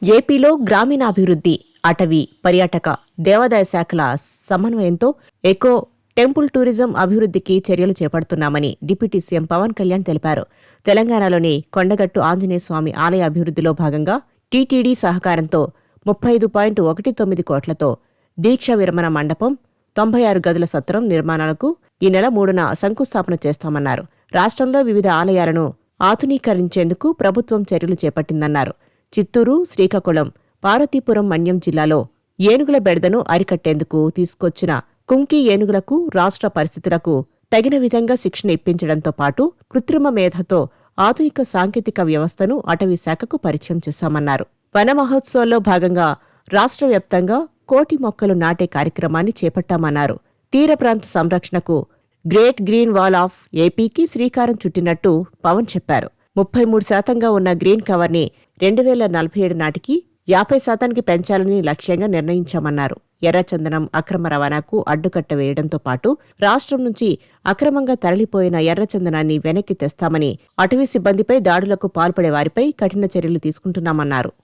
ఏపీలో గ్రామీణాభివృద్ధి, అటవీ, పర్యాటక, దేవాదాయ శాఖల సమన్వయంతో ఎకో టెంపుల్ టూరిజం అభివృద్ధికి చర్యలు చేపడుతున్నామని డిప్యూటీ సీఎం పవన్ కళ్యాణ్ తెలిపారు. తెలంగాణలోని కొండగట్టు ఆంజనేయస్వామి ఆలయ అభివృద్ధిలో భాగంగా టీటీడీ సహకారంతో 35.19 కోట్లతో దీక్ష విరమణ మండపం, 96 గదుల సత్రం నిర్మాణాలకు ఈ నెల 3న శంకుస్థాపన చేస్తామన్నారు. రాష్ట్రంలో వివిధ ఆలయాలను ఆధునీకరించేందుకు ప్రభుత్వం చర్యలు చేపట్టిందన్నారు. చిత్తూరు, శ్రీకాకుళం, పార్వతీపురం మన్యం జిల్లాలో ఏనుగుల బెడదను అరికట్టేందుకు తీసుకొచ్చిన కుంకి ఏనుగులకు రాష్ట్ర పరిస్థితులకు తగిన విధంగా శిక్షణ ఇప్పించడంతో పాటు కృత్రిమ మేధతో ఆధునిక సాంకేతిక వ్యవస్థను అటవీ శాఖకు పరిచయం చేశామన్నారు. వన మహోత్సవంలో భాగంగా రాష్ట్ర వ్యాప్తంగా 1 కోటి మొక్కలు నాటే కార్యక్రమాన్ని చేపట్టామన్నారు. తీర ప్రాంత సంరక్షణకు గ్రేట్ గ్రీన్ వాల్ ఆఫ్ ఏపీకి శ్రీకారం చుట్టినట్టు పవన్ చెప్పారు. 33% ఉన్న గ్రీన్ కవర్ని 2047 నాటికి 50% పెంచాలని లక్ష్యంగా నిర్ణయించామన్నారు. ఎర్రచందనం అక్రమ రవాణాకు అడ్డుకట్ట వేయడంతో పాటు రాష్ట్రం నుంచి అక్రమంగా తరలిపోయిన ఎర్రచందనాన్ని వెనక్కి తెస్తామని, అటవీ సిబ్బందిపై దాడులకు పాల్పడే వారిపై కఠిన చర్యలు తీసుకుంటున్నామన్నారు.